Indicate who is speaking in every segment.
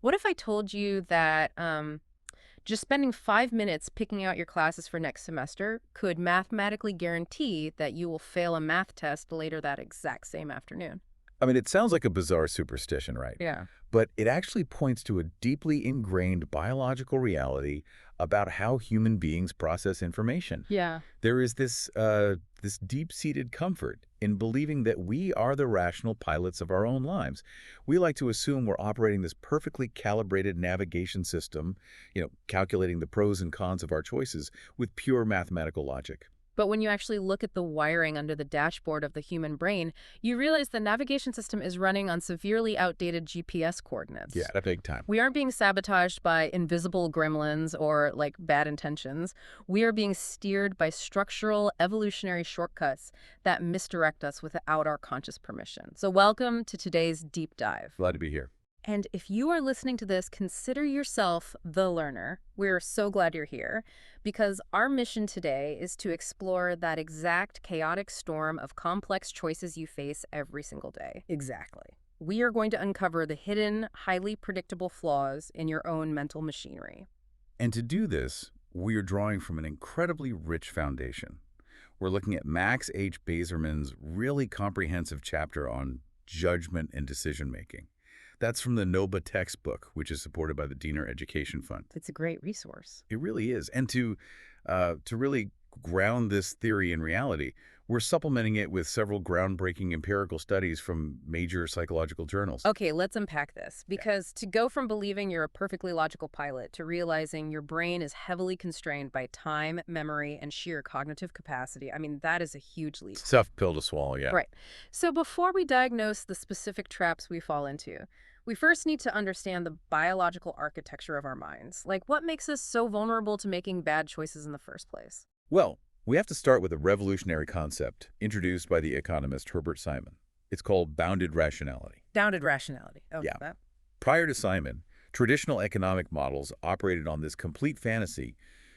Speaker 1: What if I told you that just spending 5 minutes picking out your classes for next semester could mathematically guarantee that you will fail a math test later that exact same afternoon?
Speaker 2: I mean, it sounds like a bizarre superstition, right?
Speaker 1: Yeah.
Speaker 2: But it actually points to a deeply ingrained biological reality about how human beings process information.
Speaker 1: Yeah.
Speaker 2: There is this deep-seated comfort in believing that we are the rational pilots of our own lives. We like to assume we're operating this perfectly calibrated navigation system, calculating the pros and cons of our choices with pure mathematical logic.
Speaker 1: But when you actually look at the wiring under the dashboard of the human brain, you realize the navigation system is running on severely outdated GPS coordinates.
Speaker 2: Yeah, a big time.
Speaker 1: We aren't being sabotaged by invisible gremlins or, like, bad intentions. We are being steered by structural evolutionary shortcuts that misdirect us without our conscious permission. So welcome to today's deep dive.
Speaker 2: Glad to be here.
Speaker 1: And if you are listening to this, consider yourself the learner. We're so glad you're here because our mission today is to explore that exact chaotic storm of complex choices you face every single day. Exactly. We are going to uncover the hidden, highly predictable flaws in your own mental machinery.
Speaker 2: And to do this, we are drawing from an incredibly rich foundation. We're looking at Max H. Bazerman's really comprehensive chapter on judgment and decision-making. That's from the NOBA textbook, which is supported by the Diener Education Fund.
Speaker 1: It's a great resource.
Speaker 2: It really is. And to really ground this theory in reality, we're supplementing it with several groundbreaking empirical studies from major psychological journals.
Speaker 1: Okay, let's unpack this. Because to go from believing you're a perfectly logical pilot to realizing your brain is heavily constrained by time, memory, and sheer cognitive capacity, I mean, that is a huge leap.
Speaker 2: Tough pill to swallow, yeah.
Speaker 1: Right. So before we diagnose the specific traps we fall into, we first need to understand the biological architecture of our minds. Like, what makes us so vulnerable to making bad choices in the first place?
Speaker 2: Well, we have to start with a revolutionary concept introduced by the economist Herbert Simon. It's called bounded rationality.
Speaker 1: Bounded rationality. Oh,
Speaker 2: Yeah.
Speaker 1: that.
Speaker 2: Prior to Simon, traditional economic models operated on this complete fantasy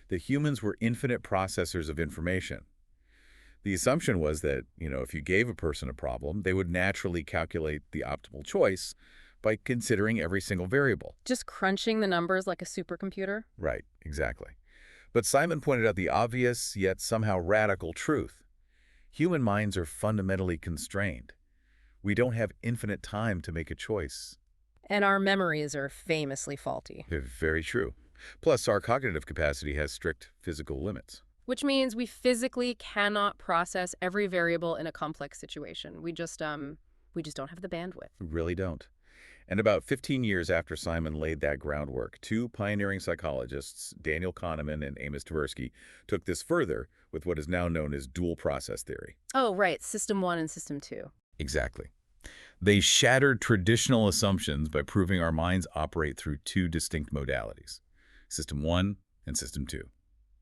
Speaker 2: that humans were infinite processors of information. The assumption was that, if you gave a person a problem, they would naturally calculate the optimal choice by considering every single variable.
Speaker 1: Just crunching the numbers like a supercomputer?
Speaker 2: Right, exactly. But Simon pointed out the obvious yet somehow radical truth. Human minds are fundamentally constrained. We don't have infinite time to make a choice.
Speaker 1: And our memories are famously faulty.
Speaker 2: Very true. Plus, our cognitive capacity has strict physical limits.
Speaker 1: Which means we physically cannot process every variable in a complex situation. We just don't have the bandwidth.
Speaker 2: We really don't. And about 15 years after Simon laid that groundwork, two pioneering psychologists, Daniel Kahneman and Amos Tversky, took this further with what is now known as dual process theory.
Speaker 1: Oh, right. System 1 and System 2.
Speaker 2: Exactly. They shattered traditional assumptions by proving our minds operate through two distinct modalities, System 1 and System 2.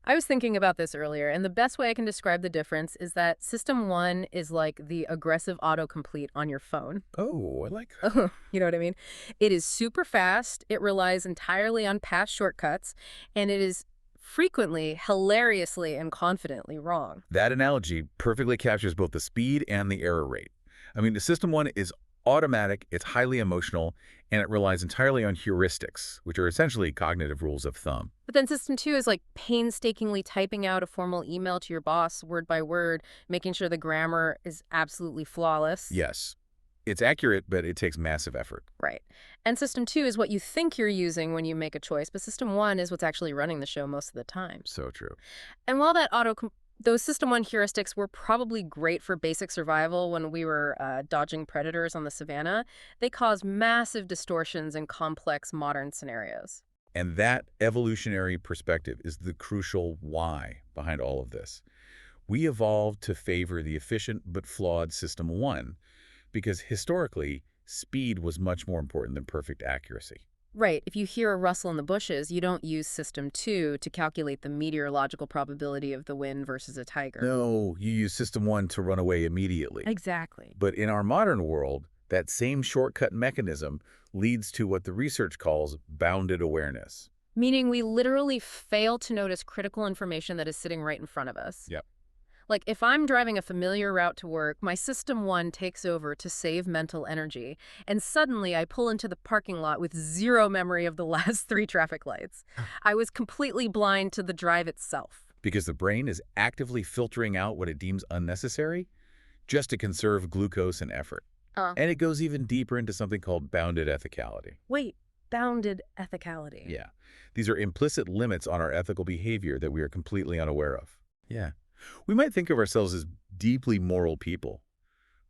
Speaker 1: I was thinking about this earlier, and the best way I can describe the difference is that System 1 is like the aggressive autocomplete on your phone.
Speaker 2: Oh, I like that.
Speaker 1: You know what I mean? It is super fast, it relies entirely on past shortcuts, and it is frequently, hilariously, and confidently wrong.
Speaker 2: That analogy perfectly captures both the speed and the error rate. I mean, the System 1 is automatic, it's highly emotional, and it relies entirely on heuristics, which are essentially cognitive rules of thumb.
Speaker 1: But then System 2 is like painstakingly typing out a formal email to your boss word by word, making sure the grammar is absolutely flawless.
Speaker 2: Yes, it's accurate, but it takes massive effort.
Speaker 1: Right. And System 2 is what you think you're using when you make a choice, but System 1 is what's actually running the show most of the time.
Speaker 2: So true.
Speaker 1: And while those System 1 heuristics were probably great for basic survival when we were dodging predators on the savannah, they caused massive distortions in complex modern scenarios.
Speaker 2: And that evolutionary perspective is the crucial why behind all of this. We evolved to favor the efficient but flawed System 1 because historically, speed was much more important than perfect accuracy.
Speaker 1: Right. If you hear a rustle in the bushes, you don't use System 2 to calculate the meteorological probability of the wind versus a tiger.
Speaker 2: No, you use System 1 to run away immediately.
Speaker 1: Exactly.
Speaker 2: But in our modern world, that same shortcut mechanism leads to what the research calls bounded awareness.
Speaker 1: Meaning we literally fail to notice critical information that is sitting right in front of us.
Speaker 2: Yep.
Speaker 1: Like, if I'm driving a familiar route to work, my System 1 takes over to save mental energy, and suddenly I pull into the parking lot with zero memory of the last 3 traffic lights. I was completely blind to the drive itself.
Speaker 2: Because the brain is actively filtering out what it deems unnecessary just to conserve glucose and effort.
Speaker 1: Uh,
Speaker 2: And it goes even deeper into something called bounded ethicality.
Speaker 1: Wait, bounded ethicality.
Speaker 2: Yeah. These are implicit limits on our ethical behavior that we are completely unaware of. Yeah. We might think of ourselves as deeply moral people,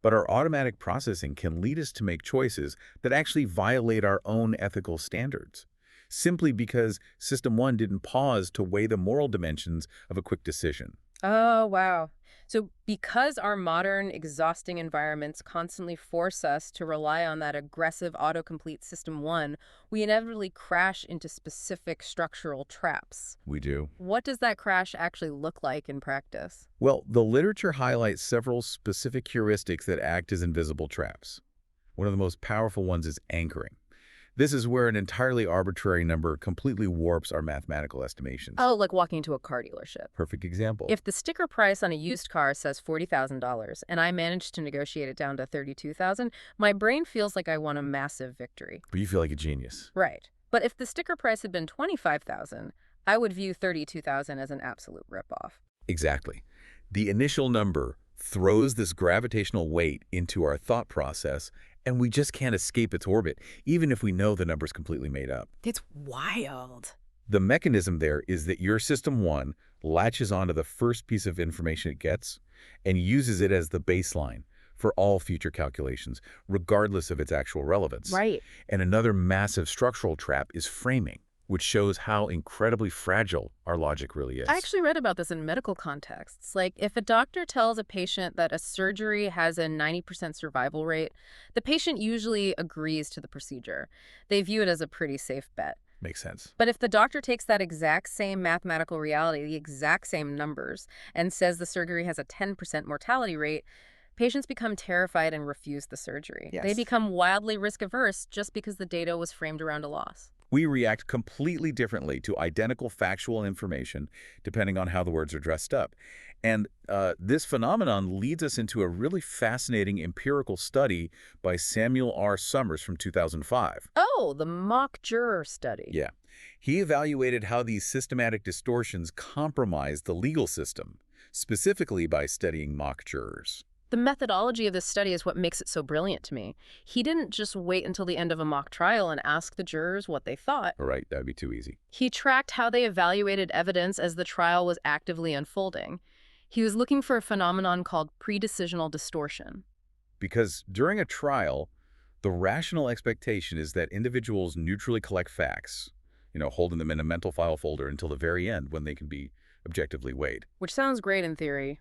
Speaker 2: but our automatic processing can lead us to make choices that actually violate our own ethical standards, simply because System 1 didn't pause to weigh the moral dimensions of a quick decision.
Speaker 1: Oh, wow. So because our modern, exhausting environments constantly force us to rely on that aggressive autocomplete System 1, we inevitably crash into specific structural traps.
Speaker 2: We do.
Speaker 1: What does that crash actually look like in practice?
Speaker 2: Well, the literature highlights several specific heuristics that act as invisible traps. One of the most powerful ones is anchoring. This is where an entirely arbitrary number completely warps our mathematical estimations.
Speaker 1: Oh, like walking into a car dealership.
Speaker 2: Perfect example.
Speaker 1: If the sticker price on a used car says $40,000 and I manage to negotiate it down to $32,000, my brain feels like I won a massive victory.
Speaker 2: But you feel like a genius.
Speaker 1: Right. But if the sticker price had been $25,000, I would view $32,000 as an absolute ripoff.
Speaker 2: Exactly. The initial number throws this gravitational weight into our thought process, and we just can't escape its orbit, even if we know the number's completely made up.
Speaker 1: It's wild.
Speaker 2: The mechanism there is that your System 1 latches onto the first piece of information it gets and uses it as the baseline for all future calculations, regardless of its actual relevance.
Speaker 1: Right.
Speaker 2: And another massive structural trap is framing, which shows how incredibly fragile our logic really is.
Speaker 1: I actually read about this in medical contexts. Like, if a doctor tells a patient that a surgery has a 90% survival rate, the patient usually agrees to the procedure. They view it as a pretty safe bet.
Speaker 2: Makes sense.
Speaker 1: But if the doctor takes that exact same mathematical reality, the exact same numbers, and says the surgery has a 10% mortality rate, patients become terrified and refuse the surgery.
Speaker 2: Yes.
Speaker 1: They become wildly risk-averse just because the data was framed around a loss.
Speaker 2: We react completely differently to identical factual information depending on how the words are dressed up. And this phenomenon leads us into a really fascinating empirical study by Samuel R. Summers from 2005.
Speaker 1: Oh, the mock juror study.
Speaker 2: Yeah. He evaluated how these systematic distortions compromise the legal system, specifically by studying mock jurors.
Speaker 1: The methodology of this study is what makes it so brilliant to me. He didn't just wait until the end of a mock trial and ask the jurors what they thought.
Speaker 2: All right, that'd be too easy.
Speaker 1: He tracked how they evaluated evidence as the trial was actively unfolding. He was looking for a phenomenon called pre-decisional distortion.
Speaker 2: Because during a trial, the rational expectation is that individuals neutrally collect facts, holding them in a mental file folder until the very end when they can be objectively weighed.
Speaker 1: Which sounds great in theory.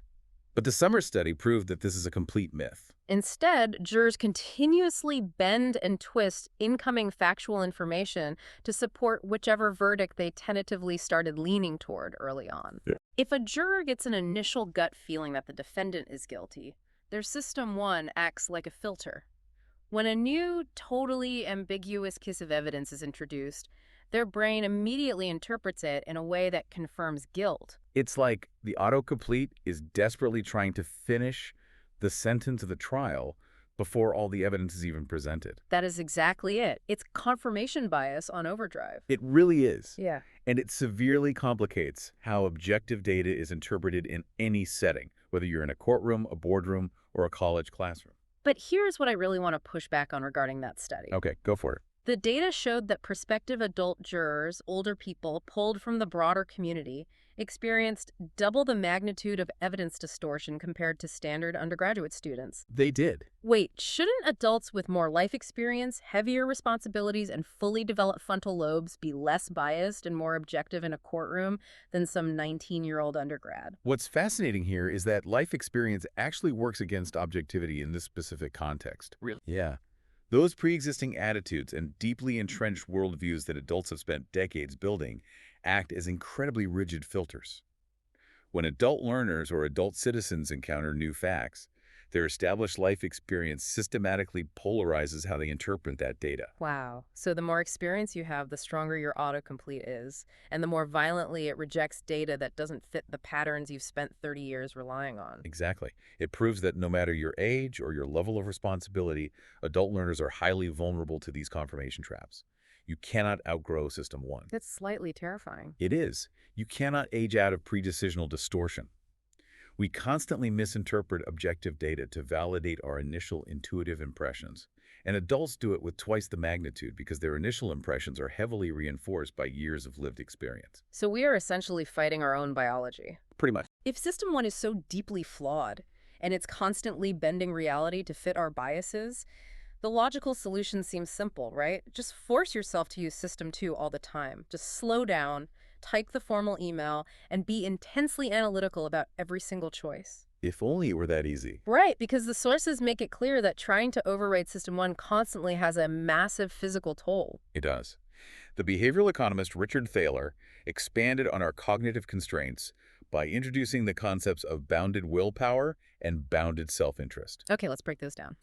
Speaker 2: But the Summers study proved that this is a complete myth.
Speaker 1: Instead, jurors continuously bend and twist incoming factual information to support whichever verdict they tentatively started leaning toward early on.
Speaker 2: Yeah.
Speaker 1: If a juror gets an initial gut feeling that the defendant is guilty, their System 1 acts like a filter. When a new, totally ambiguous piece of evidence is introduced, their brain immediately interprets it in a way that confirms guilt.
Speaker 2: It's like the autocomplete is desperately trying to finish the sentence of the trial before all the evidence is even presented.
Speaker 1: That is exactly it. It's confirmation bias on overdrive.
Speaker 2: It really is.
Speaker 1: Yeah.
Speaker 2: And it severely complicates how objective data is interpreted in any setting, whether you're in a courtroom, a boardroom, or a college classroom.
Speaker 1: But here's what I really want to push back on regarding that study.
Speaker 2: Okay, go for it.
Speaker 1: The data showed that prospective adult jurors, older people pulled from the broader community, experienced double the magnitude of evidence distortion compared to standard undergraduate students.
Speaker 2: They did.
Speaker 1: Wait, shouldn't adults with more life experience, heavier responsibilities, and fully developed frontal lobes be less biased and more objective in a courtroom than some 19-year-old undergrad?
Speaker 2: What's fascinating here is that life experience actually works against objectivity in this specific context.
Speaker 1: Really?
Speaker 2: Yeah. Those pre-existing attitudes and deeply entrenched worldviews that adults have spent decades building act as incredibly rigid filters. When adult learners or adult citizens encounter new facts, Their established life experience systematically polarizes how they interpret that data.
Speaker 1: Wow. So the more experience you have, the stronger your autocomplete is, and the more violently it rejects data that doesn't fit the patterns you've spent 30 years relying on.
Speaker 2: Exactly. It proves that no matter your age or your level of responsibility, adult learners are highly vulnerable to these confirmation traps. You cannot outgrow System 1.
Speaker 1: That's slightly terrifying.
Speaker 2: It is. You cannot age out of predecisional distortion. We constantly misinterpret objective data to validate our initial intuitive impressions. And adults do it with twice the magnitude because their initial impressions are heavily reinforced by years of lived experience.
Speaker 1: So we are essentially fighting our own biology.
Speaker 2: Pretty much.
Speaker 1: If System 1 is so deeply flawed, and it's constantly bending reality to fit our biases, the logical solution seems simple, right? Just force yourself to use System 2 all the time. Just slow down, type the formal email, and be intensely analytical about every single choice.
Speaker 2: If only it were that easy.
Speaker 1: Right, because the sources make it clear that trying to override System 1 constantly has a massive physical toll.
Speaker 2: It does. The behavioral economist Richard Thaler expanded on our cognitive constraints by introducing the concepts of bounded willpower and bounded self-interest.
Speaker 1: Okay, let's break those down.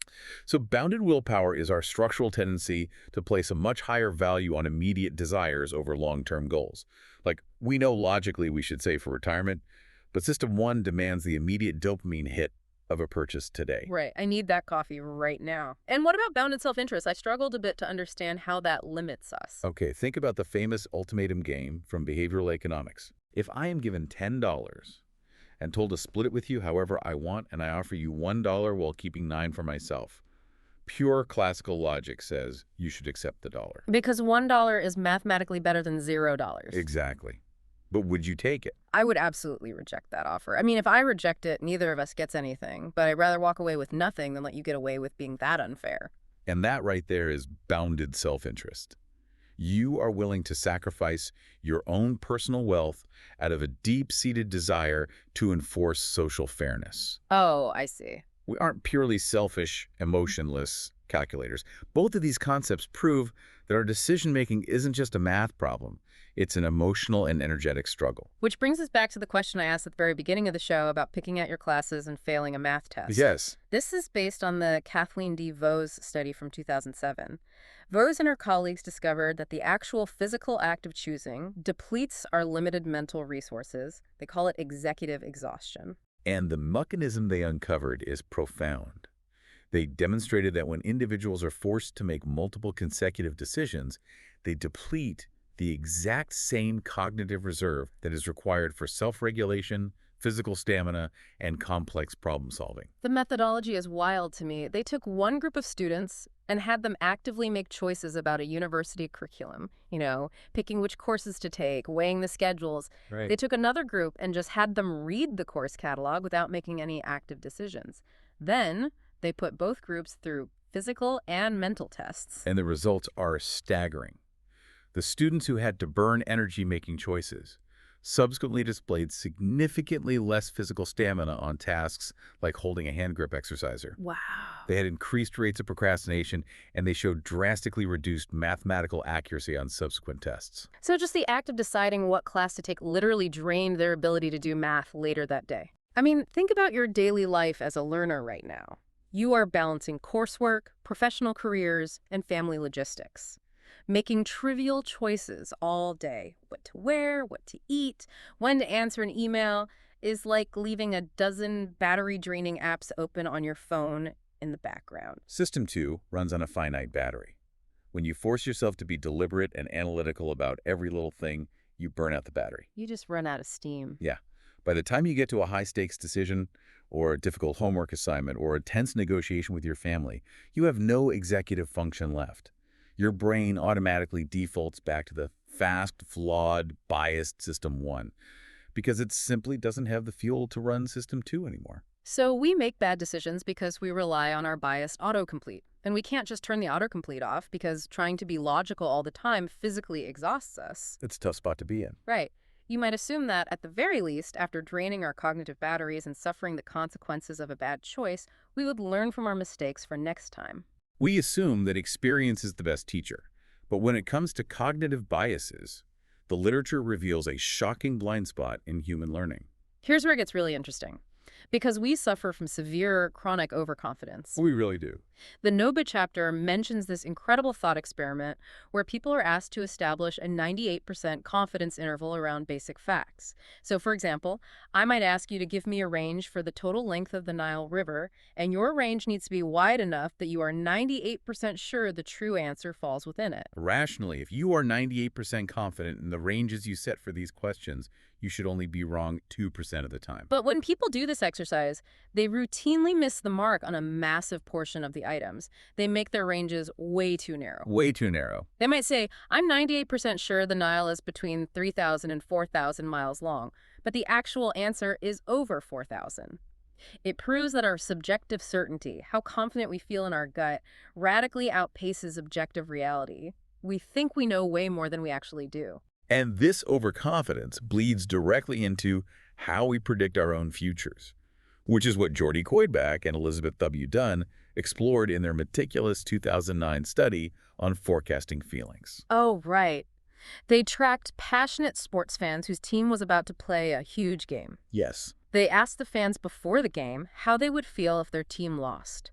Speaker 2: So bounded willpower is our structural tendency to place a much higher value on immediate desires over long-term goals. Like, we know logically we should save for retirement, but System 1 demands the immediate dopamine hit of a purchase today.
Speaker 1: Right, I need that coffee right now. And what about bounded self-interest? I struggled a bit to understand how that limits us.
Speaker 2: Okay, think about the famous ultimatum game from behavioral economics. If I am given $10 and told to split it with you however I want, and I offer you $1 while keeping $9 for myself, pure classical logic says you should accept the dollar.
Speaker 1: Because $1 is mathematically better than $0.
Speaker 2: Exactly. But would you take it?
Speaker 1: I would absolutely reject that offer. I mean, if I reject it, neither of us gets anything, but I'd rather walk away with nothing than let you get away with being that unfair.
Speaker 2: And that right there is bounded self-interest. You are willing to sacrifice your own personal wealth out of a deep-seated desire to enforce social fairness.
Speaker 1: Oh, I see.
Speaker 2: We aren't purely selfish, emotionless calculators. Both of these concepts prove that our decision-making isn't just a math problem. It's an emotional and energetic struggle.
Speaker 1: Which brings us back to the question I asked at the very beginning of the show about picking out your classes and failing a math test.
Speaker 2: Yes.
Speaker 1: This is based on the Kathleen D. Vose study from 2007. Vose and her colleagues discovered that the actual physical act of choosing depletes our limited mental resources. They call it executive exhaustion.
Speaker 2: And the mechanism they uncovered is profound. They demonstrated that when individuals are forced to make multiple consecutive decisions, they deplete the exact same cognitive reserve that is required for self-regulation, physical stamina, and complex problem-solving.
Speaker 1: The methodology is wild to me. They took one group of students and had them actively make choices about a university curriculum, picking which courses to take, weighing the schedules.
Speaker 2: Right.
Speaker 1: They took another group and just had them read the course catalog without making any active decisions. Then they put both groups through physical and mental tests.
Speaker 2: And the results are staggering. The students who had to burn energy making choices subsequently displayed significantly less physical stamina on tasks like holding a hand grip exerciser.
Speaker 1: Wow.
Speaker 2: They had increased rates of procrastination, and they showed drastically reduced mathematical accuracy on subsequent tests.
Speaker 1: So just the act of deciding what class to take literally drained their ability to do math later that day. I mean, think about your daily life as a learner right now. You are balancing coursework, professional careers, and family logistics. Making trivial choices all day. What to wear, what to eat, when to answer an email is like leaving a dozen battery-draining apps open on your phone in the background.
Speaker 2: System 2 runs on a finite battery. When you force yourself to be deliberate and analytical about every little thing, you burn out the battery.
Speaker 1: You just run out of steam.
Speaker 2: Yeah. By the time you get to a high-stakes decision, or a difficult homework assignment, or a tense negotiation with your family, you have no executive function left. Your brain automatically defaults back to the fast, flawed, biased System 1 because it simply doesn't have the fuel to run System 2 anymore.
Speaker 1: So we make bad decisions because we rely on our biased autocomplete. And we can't just turn the autocomplete off because trying to be logical all the time physically exhausts us.
Speaker 2: It's a tough spot to be in.
Speaker 1: Right. You might assume that, at the very least, after draining our cognitive batteries and suffering the consequences of a bad choice, we would learn from our mistakes for next time.
Speaker 2: We assume that experience is the best teacher, but when it comes to cognitive biases, the literature reveals a shocking blind spot in human learning.
Speaker 1: Here's where it gets really interesting. because we suffer from severe chronic overconfidence.
Speaker 2: We really do.
Speaker 1: The NOBA chapter mentions this incredible thought experiment where people are asked to establish a 98% confidence interval around basic facts. So, for example, I might ask you to give me a range for the total length of the Nile River, and your range needs to be wide enough that you are 98% sure the true answer falls within it.
Speaker 2: Rationally, if you are 98% confident in the ranges you set for these questions, you should only be wrong 2% of the time.
Speaker 1: But when people do this exercise, they routinely miss the mark on a massive portion of the items. They make their ranges way too narrow.
Speaker 2: Way too narrow.
Speaker 1: They might say, I'm 98% sure the Nile is between 3,000 and 4,000 miles long, but the actual answer is over 4,000. It proves that our subjective certainty, how confident we feel in our gut, radically outpaces objective reality. We think we know way more than we actually do.
Speaker 2: And this overconfidence bleeds directly into how we predict our own futures, which is what Jordy Koidback and Elizabeth W. Dunn explored in their meticulous 2009 study on forecasting feelings.
Speaker 1: Oh, right. They tracked passionate sports fans whose team was about to play a huge game.
Speaker 2: Yes.
Speaker 1: They asked the fans before the game how they would feel if their team lost.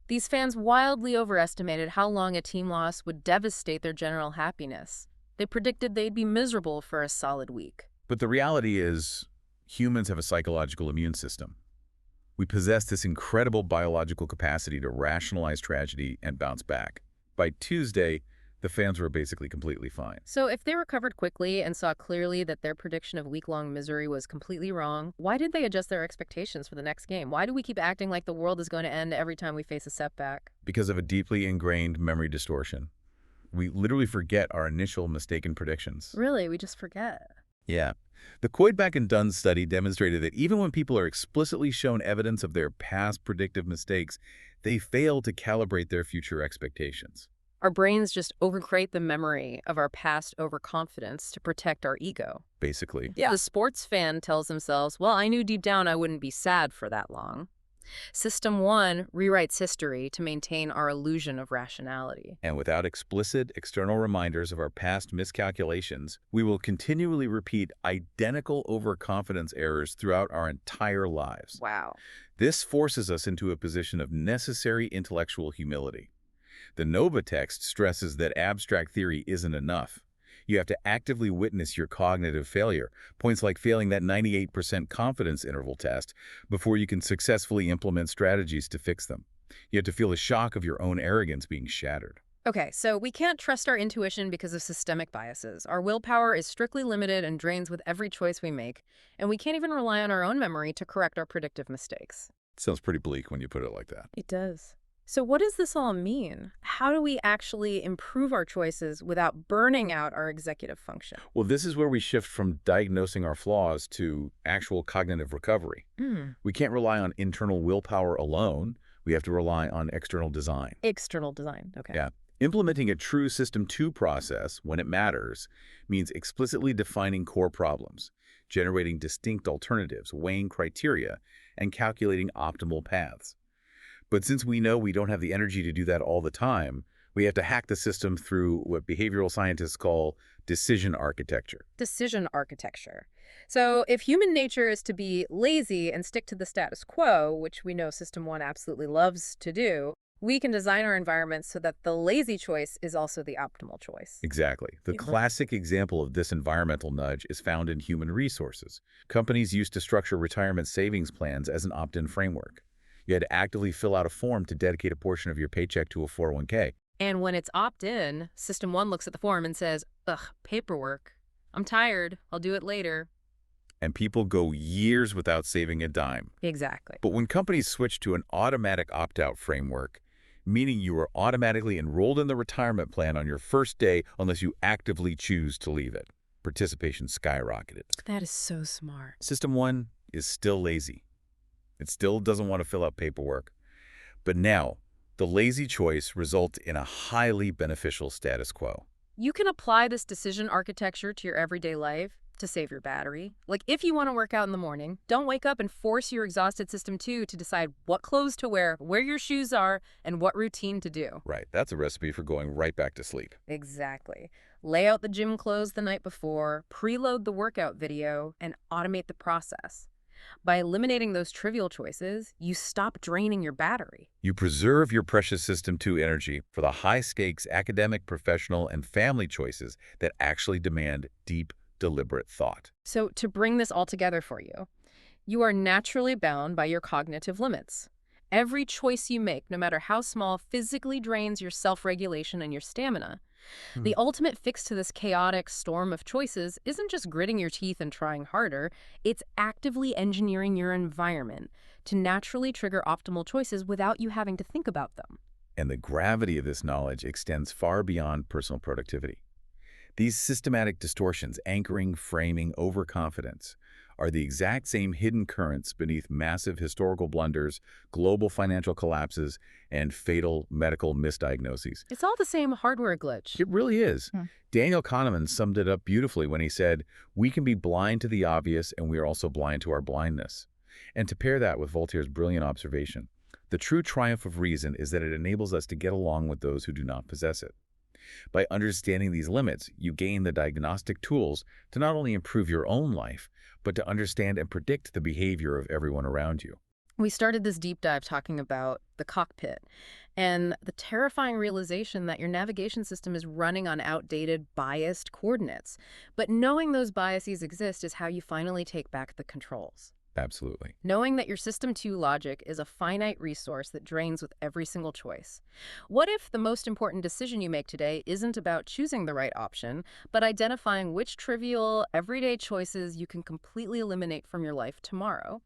Speaker 1: These fans wildly overestimated how long a team loss would devastate their general happiness. They predicted they'd be miserable for a solid week.
Speaker 2: But the reality is, humans have a psychological immune system. We possess this incredible biological capacity to rationalize tragedy and bounce back. By Tuesday, the fans were basically completely fine.
Speaker 1: So if they recovered quickly and saw clearly that their prediction of week-long misery was completely wrong, why did they adjust their expectations for the next game? Why do we keep acting like the world is going to end every time we face a setback?
Speaker 2: Because of a deeply ingrained memory distortion. We literally forget our initial mistaken predictions.
Speaker 1: Really, we just forget.
Speaker 2: Yeah. The Koidback and Dunn study demonstrated that even when people are explicitly shown evidence of their past predictive mistakes, they fail to calibrate their future expectations.
Speaker 1: Our brains just overcreate the memory of our past overconfidence to protect our ego.
Speaker 2: Basically.
Speaker 1: Yeah. The sports fan tells themselves, well, I knew deep down I wouldn't be sad for that long. System 1 rewrites history to maintain our illusion of rationality.
Speaker 2: And without explicit external reminders of our past miscalculations, we will continually repeat identical overconfidence errors throughout our entire lives.
Speaker 1: Wow.
Speaker 2: This forces us into a position of necessary intellectual humility. The NOBA text stresses that abstract theory isn't enough. You have to actively witness your cognitive failure, points like failing that 98% confidence interval test, before you can successfully implement strategies to fix them. You have to feel the shock of your own arrogance being shattered.
Speaker 1: Okay, so we can't trust our intuition because of systemic biases. Our willpower is strictly limited and drains with every choice we make, and we can't even rely on our own memory to correct our predictive mistakes.
Speaker 2: Sounds pretty bleak when you put it like that.
Speaker 1: It does. So what does this all mean? How do we actually improve our choices without burning out our executive function?
Speaker 2: Well, this is where we shift from diagnosing our flaws to actual cognitive recovery. We can't rely on internal willpower alone. We have to rely on external design.
Speaker 1: External design, okay.
Speaker 2: Yeah. Implementing a true System 2 process, when it matters, means explicitly defining core problems, generating distinct alternatives, weighing criteria, and calculating optimal paths. But since we know we don't have the energy to do that all the time, we have to hack the system through what behavioral scientists call decision architecture.
Speaker 1: Decision architecture. So if human nature is to be lazy and stick to the status quo, which we know System 1 absolutely loves to do, we can design our environments so that the lazy choice is also the optimal choice.
Speaker 2: Exactly. The classic example of this environmental nudge is found in human resources. Companies used to structure retirement savings plans as an opt-in framework. You had to actively fill out a form to dedicate a portion of your paycheck to a 401k.
Speaker 1: And when it's opt-in, System 1 looks at the form and says, ugh, paperwork. I'm tired. I'll do it later.
Speaker 2: And people go years without saving a dime.
Speaker 1: Exactly.
Speaker 2: But when companies switch to an automatic opt-out framework, meaning you are automatically enrolled in the retirement plan on your first day unless you actively choose to leave it, participation skyrocketed.
Speaker 1: That is so smart.
Speaker 2: System 1 is still lazy. It still doesn't want to fill out paperwork. But now, the lazy choice results in a highly beneficial status quo.
Speaker 1: You can apply this decision architecture to your everyday life to save your battery. Like if you want to work out in the morning, don't wake up and force your exhausted System 2 to decide what clothes to wear, where your shoes are, and what routine to do.
Speaker 2: Right. That's a recipe for going right back to sleep.
Speaker 1: Exactly. Lay out the gym clothes the night before, preload the workout video, and automate the process. By eliminating those trivial choices, you stop draining your battery.
Speaker 2: You preserve your precious system 2 energy for the high-stakes academic, professional, and family choices that actually demand deep, deliberate thought.
Speaker 1: So to bring this all together for you, you are naturally bound by your cognitive limits. Every choice you make, no matter how small, physically drains your self-regulation and your stamina.
Speaker 2: Hmm.
Speaker 1: The ultimate fix to this chaotic storm of choices isn't just gritting your teeth and trying harder, it's actively engineering your environment to naturally trigger optimal choices without you having to think about them.
Speaker 2: And the gravity of this knowledge extends far beyond personal productivity. These systematic distortions, anchoring, framing, overconfidence, are the exact same hidden currents beneath massive historical blunders, global financial collapses, and fatal medical misdiagnoses.
Speaker 1: It's all the same hardware glitch.
Speaker 2: It really is.
Speaker 1: Hmm.
Speaker 2: Daniel Kahneman summed it up beautifully when he said, "We can be blind to the obvious, and we are also blind to our blindness." And to pair that with Voltaire's brilliant observation, the true triumph of reason is that it enables us to get along with those who do not possess it. By understanding these limits, you gain the diagnostic tools to not only improve your own life, but to understand and predict the behavior of everyone around you.
Speaker 1: We started this deep dive talking about the cockpit and the terrifying realization that your navigation system is running on outdated, biased coordinates. But knowing those biases exist is how you finally take back the controls.
Speaker 2: Absolutely.
Speaker 1: Knowing that your System 2 logic is a finite resource that drains with every single choice. What if the most important decision you make today isn't about choosing the right option, but identifying which trivial, everyday choices you can completely eliminate from your life tomorrow?